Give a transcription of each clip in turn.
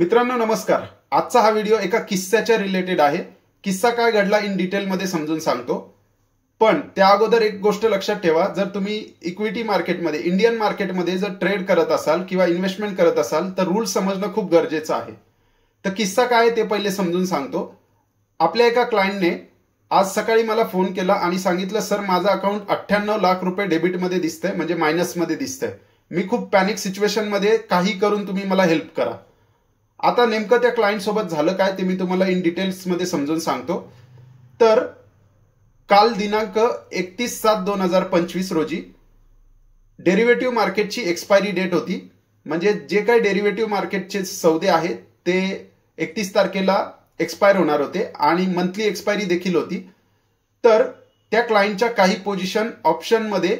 मित्रांनो नमस्कार। आजचा हा व्हिडिओ एका किस्स्याच्या रिलेटेड आहे। किस्सा काय घडला इन डिटेल मध्ये समजून सांगतो, पण त्या अगोदर एक गोष्ट लक्षात ठेवा, जर तुम्ही इक्विटी मार्केटमध्ये इंडियन मार्केटमध्ये जर ट्रेड करत असाल किंवा इन्व्हेस्टमेंट करत असाल तर रूल समजणं खूप गरजेचं आहे। तर किस्सा काय ते पहिले समजून सांगतो। आपल्या एका क्लायंटने आज सकाळी मला फोन केला आणि सांगितलं, सर माझं अकाउंट 98 लाख रुपये डेबिट मध्ये दिसतंय, म्हणजे मायनस मध्ये दिसतंय। मी खूप पॅनिक सिच्युएशन मध्ये, काही करून तुम्ही मला हेल्प करा। आता नेमकं त्या क्लायंट सोबत झालं काय ते मी तुम्हाला इन डिटेल्स मध्ये समजून सांगतो। तर काल दिनांक 31/7/2025 रोजी डेरिव्हेटिव्ह मार्केटची एक्सपायरी डेट होती। म्हणजे जे काही डेरिव्हेटिव्ह मार्केटचे सौदे आहेत ते 31 तारखेला एक्सपायर होणार होते आणि मंथली एक्सपायरी देखील होती। तर त्या क्लायंटच्या काही पोझिशन ऑप्शन मध्ये,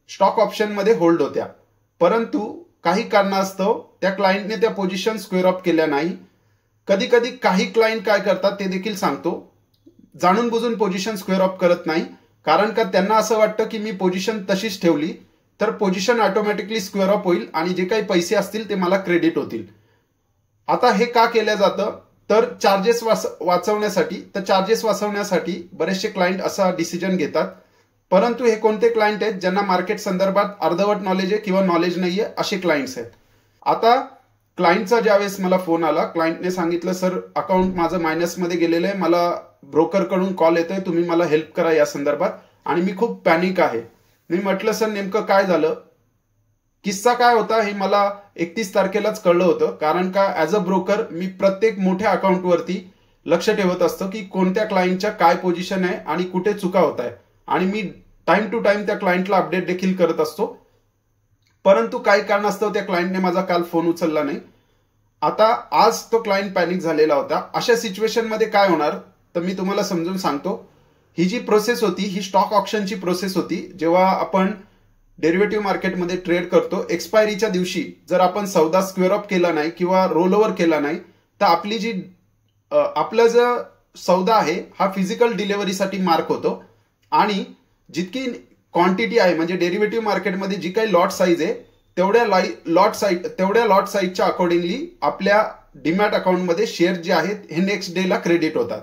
स्टॉक ऑप्शन मध्ये होल्ड होत्या, परंतु काही कारणास्तव त्या क्लायंटने त्या पोझिशन स्क्वेअर अप केल्या नाही। कधी कधी काही क्लायंट काय करतात ते देखील सांगतो, जाणून बुजून पोझिशन स्क्वेअर अप करत नाही, कारण का त्यांना असं वाटतं की मी पोझिशन तशीच ठेवली तर पोझिशन ऑटोमॅटिकली स्क्वेअर अप होईल आणि जे काही पैसे असतील ते मला क्रेडिट होतील। आता हे का केलं जातं तर चार्जेस वाचवण्यासाठी। तर चार्जेस वाचवण्यासाठी बरेचसे क्लायंट असा डिसिजन घेतात, परंतु हे कोणते क्लायंट आहेत ज्यांना मार्केट संदर्भात अर्धवट नॉलेज आहे किंवा नॉलेज नाहीये, असे क्लायंट्स आहेत। आता क्लायंटचा ज्यावेळेस मला फोन आला, क्लायंटने सांगितलं, सर अकाउंट माझं मायनस मध्ये गेलेलं आहे, मला ब्रोकर कडून कॉल येतोय, तुम्ही मला हेल्प करा या संदर्भात आणि मी खूप पॅनिक आहे। मी म्हटलं, सर नेमकं काय झालं, किस्सा काय होता हे मला 31 तारखेलाच कळलं होतं, कारण का ऍज अ ब्रोकर मी प्रत्येक मोठ्या अकाउंटवरती लक्ष ठेवत असतो की कोणत्या क्लायंटच्या काय पोझिशन आहे आणि कुठे चुका होत आहे, आणि मी टाइम टू टाइम त्या क्लायंटला अपडेट देखील करत असतो। परंतु काही कारणास्तव त्या क्लायंटने माझा काल फोन उचलला नाही। आता आज तो क्लायंट पॅनिक झालेला होता। अशा सिच्युएशन मध्ये काय होणार तर मी तुम्हाला समजून सांगतो। ही जी प्रोसेस होती ही स्टॉक ऑप्शनची प्रोसेस होती। जेव्हा आपण डेरिव्हेटिव्ह मार्केटमध्ये ट्रेड करतो, एक्सपायरीच्या दिवशी जर आपण सौदा स्क्वेअर अप केला नाही किंवा रोल ओव्हर केला नाही तर आपली जी आपला जो सौदा आहे हा फिजिकल डिलिव्हरीसाठी मार्क होतो, आणि जितकी क्वांटिटी आहे म्हणजे डेरिव्हेटिव्ह मार्केटमध्ये जी काही लॉट साईज आहे तेवढ्या लॉट साईजच्या अकॉर्डिंगली आपल्या डीमॅट अकाउंटमध्ये शेअर जे आहेत हे नेक्स्ट डे ला क्रेडिट होतात।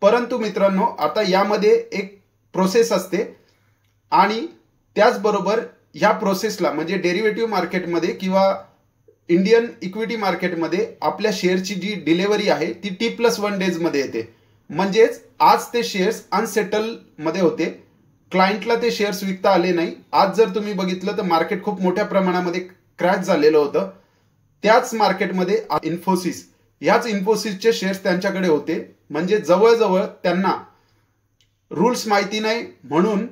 परंतु मित्रांनो आता यामध्ये एक प्रोसेस असते, आणि त्याचबरोबर ह्या प्रोसेसला म्हणजे डेरिव्हेटिव्ह मार्केटमध्ये किंवा इंडियन इक्विटी मार्केटमध्ये आपल्या शेअरची जी डिलिव्हरी आहे ती T+1 डेज मध्ये येते। म्हणजेच आज ते शेअर्स अनसेटल मध्ये होते, क्लायंटला ते शेअर्स विकता आले नाही। आज जर तुम्ही बघितलं तर मार्केट खूप मोठ्या प्रमाणामध्ये क्रॅश झालेलं होतं। त्याच मार्केटमध्ये इन्फोसिसचे शेअर्स त्यांच्याकडे होते, म्हणजे जवळजवळ त्यांना रूल्स माहिती नाही, म्हणून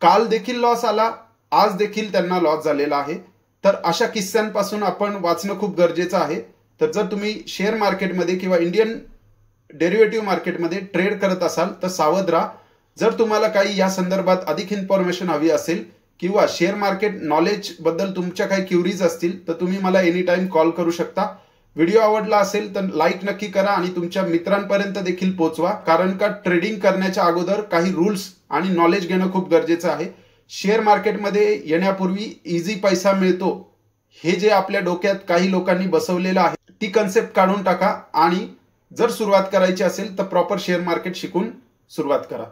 काल देखील लॉस आला, आज देखील त्यांना लॉस झालेला आहे। तर अशा किस्स्यांपासून आपण वाचणं खूप गरजेचं आहे। तर जर तुम्ही शेअर मार्केटमध्ये किंवा इंडियन डेरिव्हेटिव्ह मार्केटमध्ये ट्रेड करत असाल तर सावध राहा। जर तुम्हाला काही या संदर्भात अधिक इन्फॉर्मेशन हवी असेल किंवा शेअर मार्केट नॉलेज बद्दल तुमच्या काही क्युरीज असतील तर तुम्ही मला एनी टाइम कॉल करू शकता। व्हिडिओ आवडला असेल तर लाईक नक्की करा आणि तुमच्या मित्रांपर्यंत देखील पोहोचवा, कारण का ट्रेडिंग करण्याच्या अगोदर काही रूल्स आणि नॉलेज घेणं खूप गरजेचं आहे। शेअर मार्केटमध्ये येण्यापूर्वी इझी पैसा मिळतो हे जे आपल्या डोक्यात काही लोकांनी बसवलेलं आहे ती कन्सेप्ट काढून टाका, आणि जर सुरुवात करायची असेल तर प्रॉपर शेअर मार्केट शिकून सुरुवात करा।